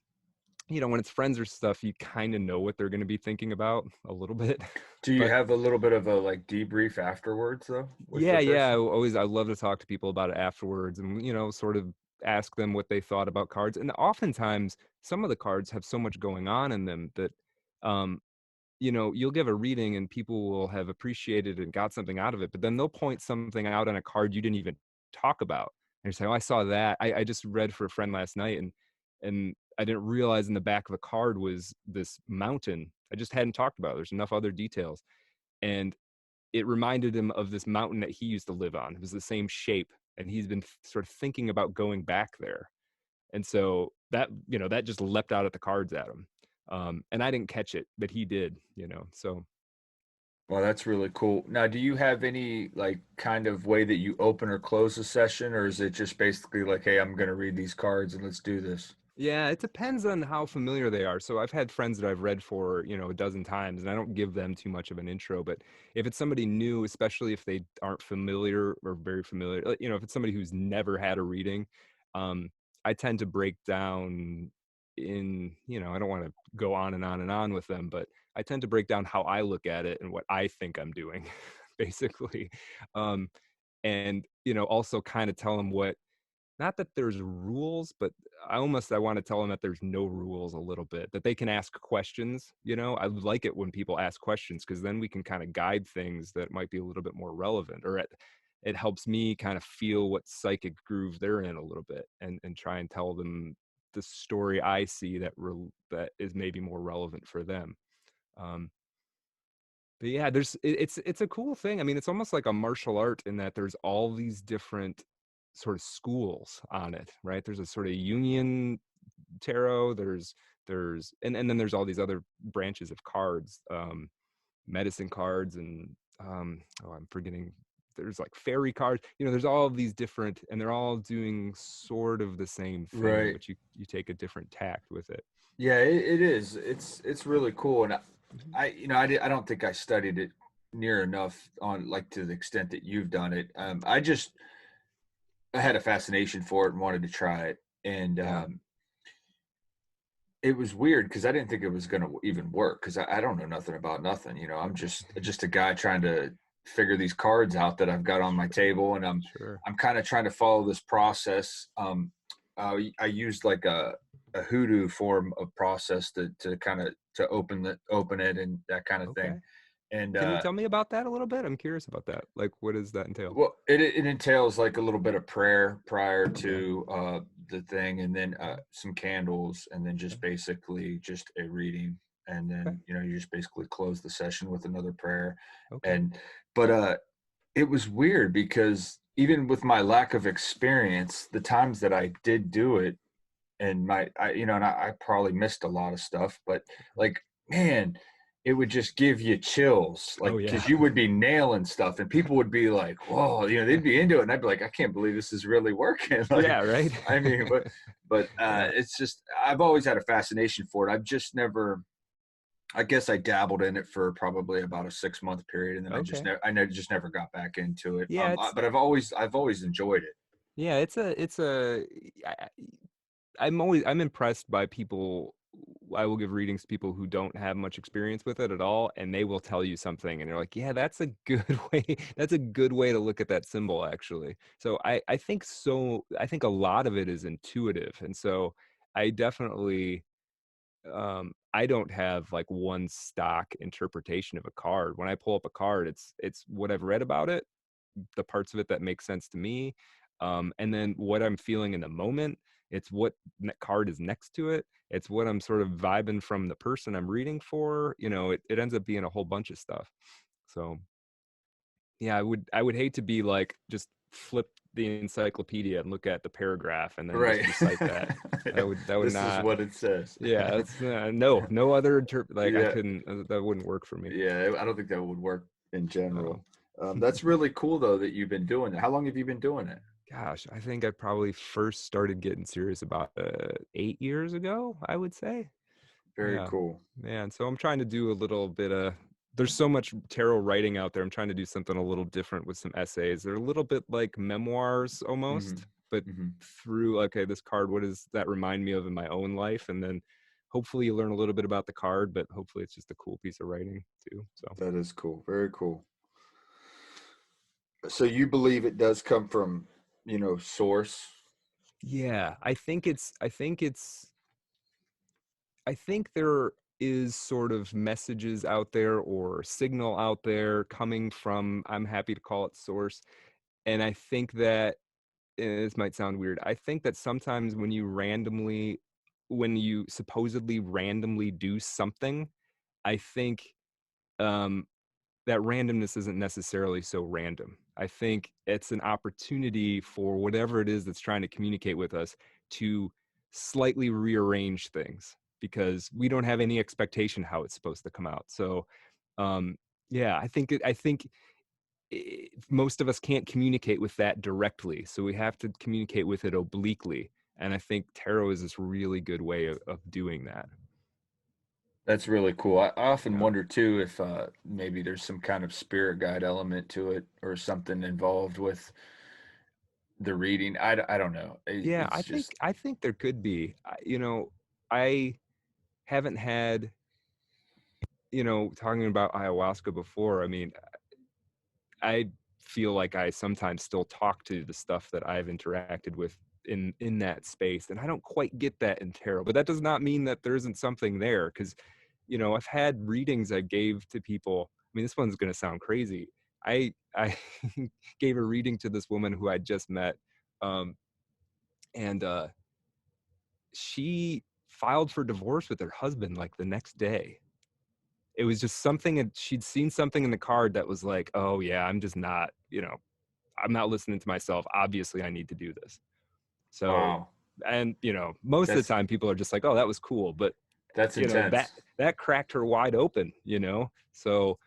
you know, when it's friends or stuff, you kind of know what they're going to be thinking about a little bit, Do you but have a little bit of a like debrief afterwards though with the yeah, person? I love to talk to people about it afterwards and, you know, sort of ask them what they thought about cards. And oftentimes some of the cards have so much going on in them that, um, you know, you'll give a reading and people will have appreciated and got something out of it, but then they'll point something out on a card you didn't even talk about. And you say, "Oh, I saw that. I just read for a friend last night and I didn't realize in the back of the card was this mountain. I just hadn't talked about it. There's enough other details." And it reminded him of this mountain that he used to live on. It was the same shape, and he's been sort of thinking about going back there. And so that, you know, that just leapt out at the cards at him. And I didn't catch it, but he did, you know. So Well, that's really cool. Now, do you have any like kind of way that you open or close a session, or is it just basically like, hey, I'm going to read these cards and let's do this? yeah, it depends on how familiar they are. So I've had friends that I've read for, you know, a dozen times, and I don't give them too much of an intro. But if it's somebody new, especially if they aren't familiar or very familiar, you know, if it's somebody who's never had a reading, um, I tend to break down in, you know, I don't want to go on and on and on with them, but I tend to break down how I look at it and what I think I'm doing, basically. Um, and, you know, also kind of tell them what not that there's rules, but I wanna tell them that there's no rules a little bit, that they can ask questions, you know? I like it when people ask questions because then we can kinda guide things that might be a little bit more relevant, or it helps me kind of feel what psychic groove they're in a little bit and try and tell them the story I see that is maybe more relevant for them. Um, but yeah, it's a cool thing. I mean, it's almost like a martial art in that there's all these different sort of schools on it, right? There's a sort of Union tarot, and then there's all these other branches of cards, medicine cards and oh, I'm forgetting there's like fairy cards. You know, there's all of these different and they're all doing sort of the same thing, Right. but you take a different tact with it. Yeah, it is. It's really cool, and Mhm. I don't think I studied it near enough on like to the extent that you've done it. I had a fascination for it and wanted to try it, and Yeah. it was weird because I didn't think it was going to even work because I don't know nothing about nothing. You know, I'm just a guy trying to figure these cards out that I've got on my Sure. table, and Sure. I'm kind of trying to follow this process. I used like a hoodoo form of process to kind of to open it and that kind of thing. Okay. And Can you tell me about that a little bit? I'm curious about that. Like, what does that entail? well, it entails like a little bit of prayer prior Okay. to the thing, and then Okay. some candles, and then Okay. just basically just a reading, and Okay. then you just basically close the session with another prayer, Okay. and but it was weird because even with my lack of experience, the times that I did do it, and I probably missed a lot of stuff, but like, man, it would just give you chills, like, Oh yeah. because you would be nailing stuff, and people would be like, "Whoa," they'd be into it, and I'd be like, "I can't believe this is really working." Like, Yeah, right. I mean, but Yeah. it's just I've always had a fascination for it. I've just never. I guess I dabbled in it for probably about a 6 month period, and then Okay. just never got back into it. Yeah, it's But I've always enjoyed it. yeah, it's a I, I'm impressed by people. I will give readings to people who don't have much experience with it at all, and they will tell you something, and you're like, yeah, that's a good way. That's a good way to look at that symbol, actually. So I think so. I think a lot of it is intuitive, and so I definitely I don't have like one stock interpretation of a card. When I pull up a card, it's what I've read about it, the parts of it that make sense to me, and then what I'm feeling in the moment. It's what card is next to it. It's what I'm sort of vibing from the person I'm reading for. It ends up being a whole bunch of stuff. So yeah, I would hate to be like just flip the encyclopedia and look at the paragraph and then just Right. recite that. That would This is not. what it says. Yeah, that's no other like I Yeah. couldn't that wouldn't work for me. Yeah. I don't think that would work in No. general. That's really cool though that you've been doing it. How long have you been doing it? Gosh, I think I probably first started getting serious about 8 years ago, I would say. Very Yeah. cool. Man, so I'm trying to do a little bit of there's so much tarot writing out there. I'm trying to do something a little different with some essays. They're a little bit like memoirs Hmm. almost, but Hmm. through okay, this card, what does that remind me of in my own life? And then hopefully you learn a little bit about the card, but hopefully it's just a cool piece of writing too. So That is cool. Very cool. So you believe it does come from, source? yeah, I think there is sort of messages out there or signal out there coming from, I'm happy to call it source. And I think that this might sound weird. I think that sometimes when you supposedly randomly do something, I think um, that randomness isn't necessarily so random. I think it's an opportunity for whatever it is that's trying to communicate with us to slightly rearrange things because we don't have any expectation how it's supposed to come out. So, um, yeah, I think most of us can't communicate with that directly, so we have to communicate with it obliquely. And I think tarot is this really good way of doing that. That's really cool. I often Yeah. wonder too if maybe there's some kind of spirit guide element to it or something involved with the reading. I don't know. Yeah, It's just, I think there could be. I haven't had, talking about ayahuasca before. I mean, I feel like I sometimes still talk to the stuff that I've interacted with in that space, and I don't quite get that in tarot. But that does not mean that there isn't something there, because I've had readings I gave to people. I mean, this one's going to sound crazy. I gave a reading to this woman who I just met, um, and she filed for divorce with her husband like the next day. It was just something, and she'd seen something in the card that was like, oh yeah, I'm just not, I'm not listening to myself. Obviously, I need to do this. So, wow. and most of the That's time, people are just like, "Oh, that was cool," but that's that intense. that cracked her wide open. So,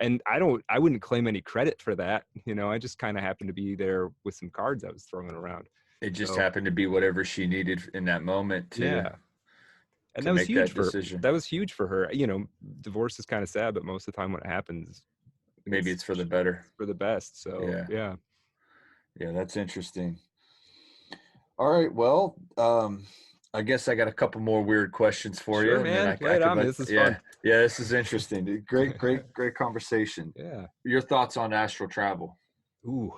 and I wouldn't claim any credit for that. I just kind of happened to be there with some cards I was throwing around. It just So, happened to be whatever she needed in that moment to yeah, and to make that decision. that was huge for her. Divorce is kind of sad, but most of the time when it happens, Maybe it's it's for the better. for the best. So, Yeah. yeah. Yeah, that's interesting. All right. Well, I guess I got a couple more weird questions for you, Sure, and then man. I Lay it could on me. let. This is fun. Yeah, yeah. This is interesting. Great, great, great conversation. Yeah. Your thoughts on astral travel? Ooh,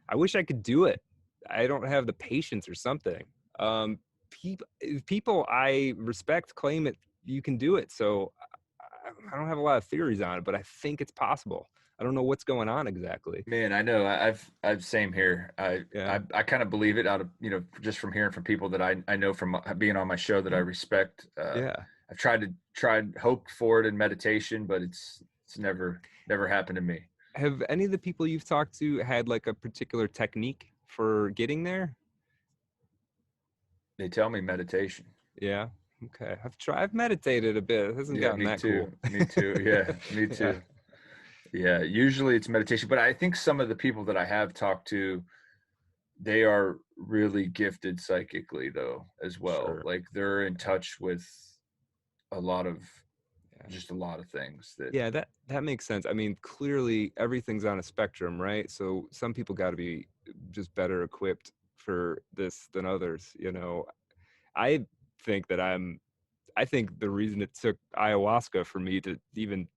I wish I could do it. I don't have the patience or something. People I respect claim it you can do it. So I don't have a lot of theories on it, but I think it's possible. I don't know what's going on exactly. Man, I know. I've same here. Yeah. I kind of believe it out of just from hearing from people that I know from being on my show that I respect. Yeah. I've tried hoped for it in meditation, but it's never happened to me. have any of the people you've talked to had like a particular technique for getting there? They tell me meditation. Yeah. Okay. I've meditated a bit. It hasn't Yeah, gotten me that cool. too. Me too. Yeah, me Yeah. too. Yeah, usually it's meditation, but I think some of the people that I have talked to, they are really gifted psychically though as well. Sure. Like they're in Okay. touch with a lot of Yeah. just a lot of things that Yeah, that makes sense. I mean, clearly everything's on a spectrum, right? So some people got to be just better equipped for this than others, you know. I think that I think the reason it took ayahuasca for me to even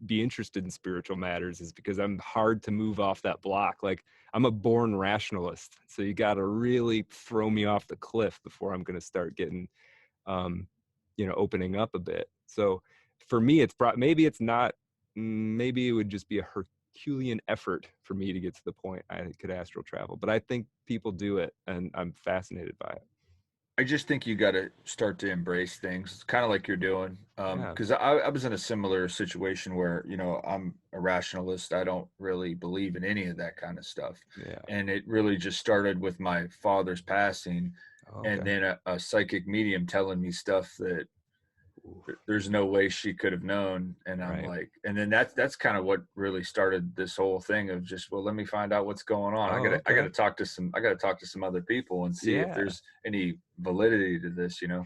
be interested in spiritual matters is because I'm hard to move off that block. Like I'm a born rationalist. So you got to really throw me off the cliff before I'm going to start getting um, opening up a bit. So for me, maybe it's not. Maybe it would just be a Herculean effort for me to get to the point I could astral travel. But I think people do it, and I'm fascinated by it. I just think you got to start to embrace things, kind of like you're doing. Yeah, Because I was in a similar situation where, I'm a rationalist. I don't really believe in any of that kind of stuff. yeah. And it really just started with my father's passing and Okay. then a psychic medium telling me stuff that Oof, there's no way she could have known. And I'm right. like, and then that's kind of what really started this whole thing of just, well, let me find out what's going on. Oh, okay. I gotta talk to some other people and see if Yeah. there's any validity to this. Yeah,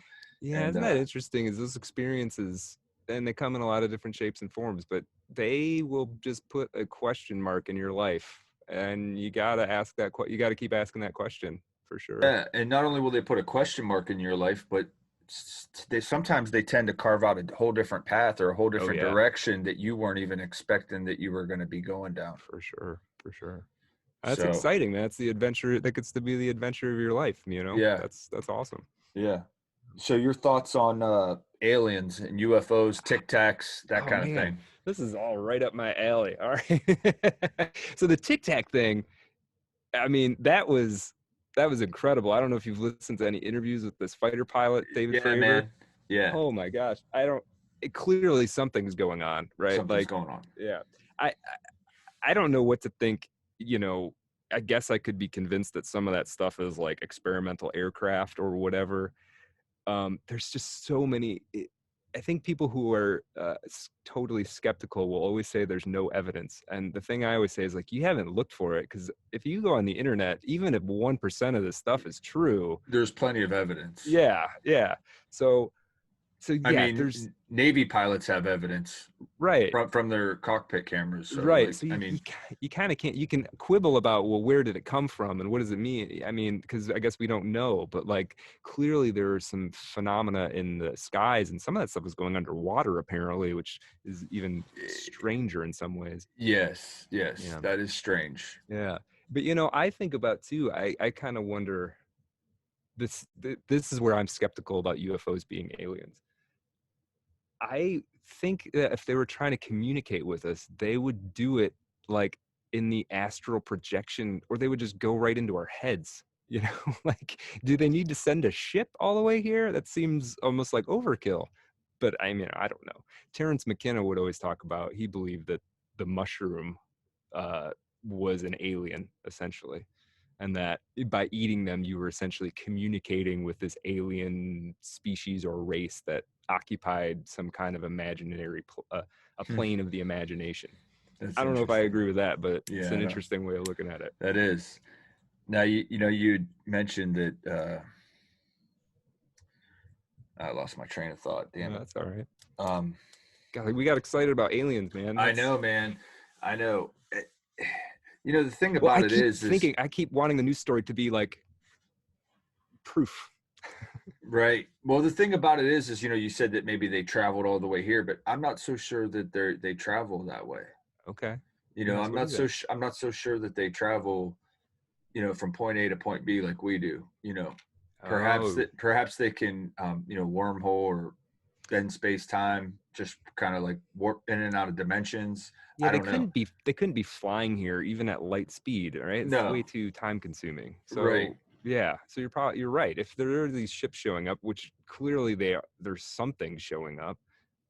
And isn't that interesting? Is those experiences, and they come in a lot of different shapes and forms, but they will just put a question mark in your life, and you gotta ask that. You gotta keep asking that question for sure. yeah, and not only will they put a question mark in your life, but they sometimes they tend to carve out a whole different path or a whole Oh different yeah, direction that you weren't even expecting that you were going to be going down. for sure, for sure. That's So, exciting. That's the adventure. That gets to be the adventure of your life. yeah, That's awesome. yeah. So your thoughts on aliens and UFOs, Tic Tacs, that Oh kind of man, thing? this is all right up my alley. All right. So the Tic Tac thing, I mean, that was incredible. I don't know if you've listened to any interviews with this fighter pilot, David Yeah, Fravor. man. Yeah, Oh my gosh. I don't clearly something's going on, right? something's Like, going on. yeah. I don't know what to think, you know. I guess I could be convinced that some of that stuff is like experimental aircraft or whatever. There's just so many. I think people who are totally skeptical will always say there's no evidence. And the thing I always say is like, you haven't looked for it, because if you go on the internet, even if 1% of this stuff is true, There's plenty of evidence. yeah, yeah. So, so I yeah, mean, there's Navy pilots have evidence right. from their cockpit cameras. So, Right. like, So I you mean, you kind of can't, you can quibble about, well, where did it come from and what does it mean? I mean, because I guess we don't know, but like clearly there are some phenomena in the skies, and some of that stuff is going underwater apparently, which is even stranger in some ways. yes, yes, Yeah. that is strange. Yeah. But I think about too, I kind of wonder this is where I'm skeptical about UFOs being aliens. I think that if they were trying to communicate with us, they would do it like in the astral projection, or they would just go right into our heads. Like, do they need to send a ship all the way here? That seems almost like overkill. But I mean, I don't know. Terrence McKenna would always talk about, he believed that the mushroom uh, was an alien, essentially, and that by eating them you were essentially communicating with this alien species or race that occupied some kind of imaginary a Hmm, plane of the imagination. that's I don't know if I interesting. agree with that, but it's Yeah, an I know interesting way of looking at it. that is. Now you mentioned that I lost my train of thought. Damn No, it. that's all right. Um, God, we got excited about aliens, man. I That's know, man. I know. The thing well, about it is I keep wanting the news story to be like proof. right. Well, the thing about it is you said that maybe they traveled all the way here, but I'm not so sure that they travel that way. Okay. Yes. I'm What do not you think? I'm not so sure that they travel, from point A to point B like we do. Oh, Perhaps they can, wormhole or bend space time, just kind of like warp in and out of dimensions. yeah, I don't know. they couldn't be flying here even at light speed, right? It's way No, too time consuming. right. So yeah, so you're right. If there are these ships showing up, which clearly there's something showing up.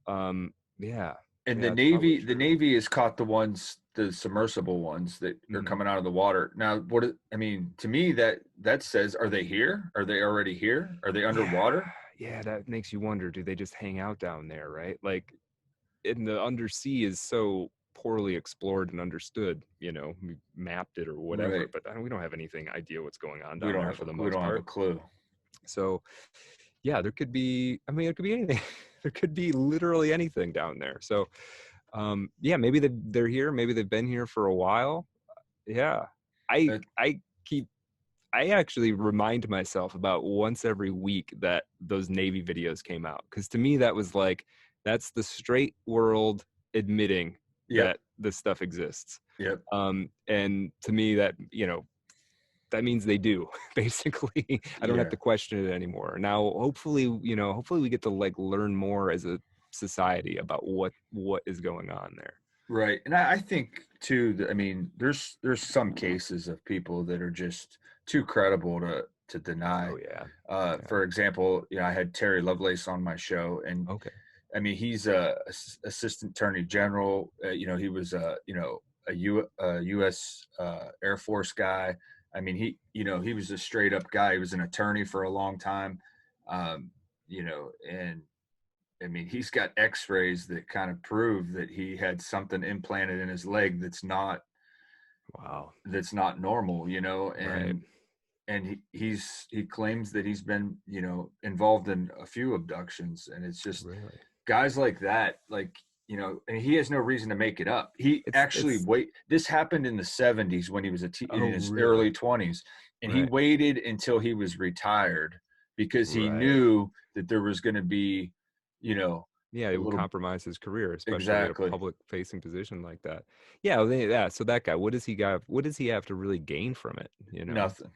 Yeah, And yeah, it's probably The true. Navy has caught the ones the submersible ones that are Mhm. coming out of the water. Now, I mean, to me, that says, are they here? Are they already here? Are they Yeah, underwater? yeah, that makes you wonder, do they just hang out down there, right? Like, in the undersea is so poorly explored and understood, we mapped it or whatever, Right. but we don't have anything idea what's going on down there for the We most don't have a part. clue. So, yeah, there could be, I mean, it could be anything. There could be literally anything down there. So, yeah, maybe they're here, maybe they've been here for a while. Yeah. I That, I keep I actually remind myself about once every week that those Navy videos came out. Because to me, that was like, that's the straight world admitting yep. that this stuff exists. Yep. And to me, that means they do. Basically, I don't have Yeah. to question it anymore. Now, hopefully we get to like learn more as a society about what is going on there. Right. And I think too that, I mean, there's some cases of people that are just too credible to deny. Oh yeah, yeah. For example, I had Terry Lovelace on my show, and Okay. I mean, he's a assistant attorney general. He was a U.S. Air Force guy. I mean, he was a straight up guy. He was an attorney for a long time. Um, and I mean, he's got X-rays that kind of prove that he had something implanted in his leg Wow. that's not normal. Right. And he claims that he's been involved in a few abductions, and it's just Really. guys like that, like, and he has no reason to make it up. He actually It's this happened in the 70s when he was in Oh his really? early 20s, and he Right. waited until he was retired because he Right. knew that there was going to be, you know Yeah, a it would little. compromise his career, especially at a Exactly. public facing position like that. Yeah, so that guy, what does he have to really gain from it, Nothing.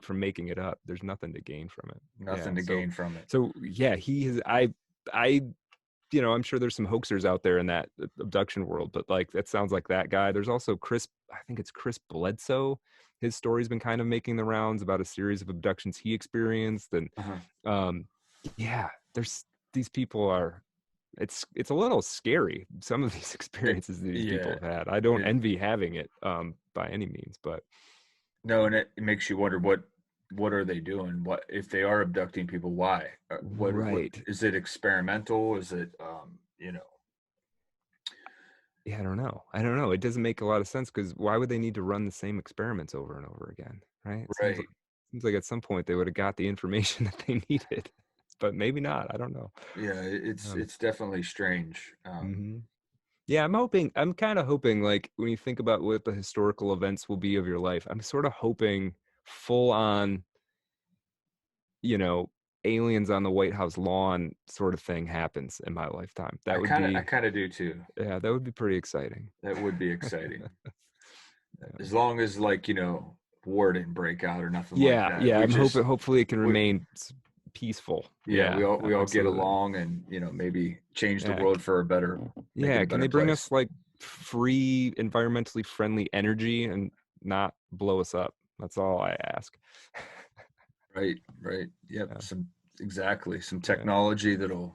from making it up? There's nothing to gain from it. Yeah. Nothing to So gain from it. so yeah, he has I I'm sure there's some hoaxers out there in that abduction world, but like that sounds like that guy. There's also I think it's Chris Bledsoe. His story's been kind of making the rounds about a series of abductions he experienced. And Uh-huh. um yeah, there's these people are it's a little scary, some of these experiences that these Yeah. people have had. I don't It, envy having it by any means, but no, and it makes you wonder, what are they doing? What if they are abducting people? Why? What right. is it? Experimental? Is it Yeah, I don't know, it doesn't make a lot of sense, because why would they need to run the same experiments over and over again, right? It right? seems like at some point they would have got the information that they needed, but maybe not, I don't know. Yeah, um it's definitely strange. mhm. Yeah, I'm kind of hoping, like, when you think about what the historical events will be of your life, I'm sort of hoping full on, you know, aliens on the White House lawn sort of thing happens in my lifetime. That would I be, kind of do too. yeah, that would be pretty exciting. That would be exciting, Yeah. as long as, like, war didn't break out or nothing like Yeah, that. yeah. We I'm just hoping. Hopefully, it can we remain peaceful. Yeah, Yeah, we all get absolutely. along, and maybe change the Yeah, world for a better, make it yeah. a Can better they bring place. us like free, environmentally friendly energy and not blow us up? That's all I ask. Right, right. Yep. Yeah, Some yeah, technology that'll,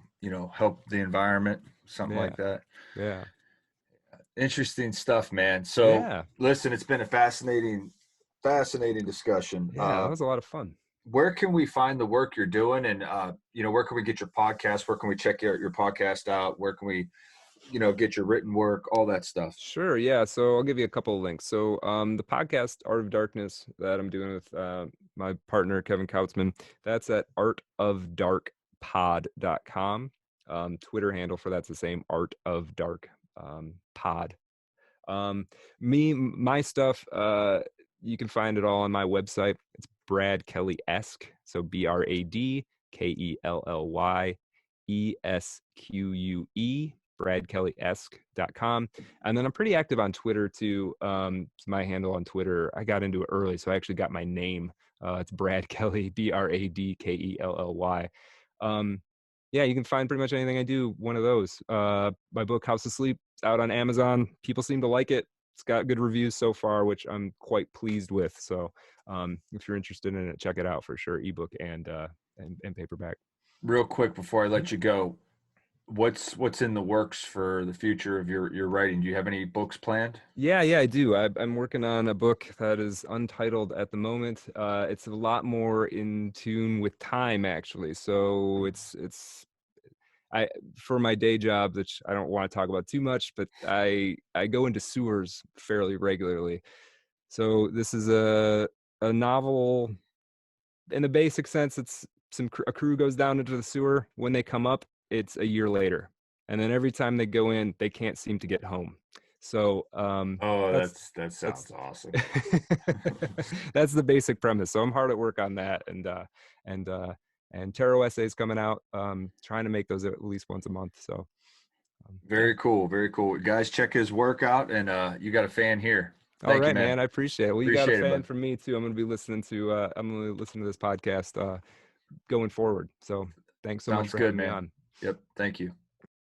help the environment, something yeah, like that. yeah, Interesting stuff, man. So, yeah, listen, it's been a fascinating discussion. yeah. That was a lot of fun. Where can we find the work you're doing, and where can we get your podcast? Where can we check your podcast out? Where can we, get your written work, all that stuff? Sure. Yeah. So I'll give you a couple of links. So the podcast Art of Darkness that I'm doing with my partner Kevin Kautzman, that's at artofdarkpod.com. Twitter handle for that's the same, Art of Dark Pod. My stuff, you can find it all on my website. It's Brad Kelly-esque. So BradKellyEsque, bradkellyesque.com. And then I'm pretty active on Twitter too. It's my handle on Twitter. I got into it early, so I actually got my name. It's Brad Kelly, BradKelly. Yeah, you can find pretty much anything I do, one of those. My book, House of Sleep, it's out on Amazon. People seem to like it. It's got good reviews so far, which I'm quite pleased with. So if you're interested in it, check it out for sure, ebook and paperback. Real quick before I Mhm. let you go, What's in the works for the future of your writing? Do you have any books planned? Yeah, I do. I'm working on a book that is untitled at the moment. It's a lot more in tune with time, actually. So I for my day job, which I don't want to talk about too much, but I go into sewers fairly regularly. So this is a novel in the basic sense. It's a crew goes down into the sewer. When they come up, it's a year later, and then every time they go in, they can't seem to get home. So Oh, that's that that's sounds awesome. that's the basic premise. So I'm hard at work on that, and uh, and tarot essays coming out. Trying to make those at least once a month. So yeah. Very cool, very cool. Guys, check his work out, and you got a fan here. All Thank you, right, man. man. I appreciate it. Well, you got a Appreciate it, fan bud. from me too. I'm gonna listen to this podcast going forward. So thanks so much Sounds for good, having me man. on. Yep. Thank you.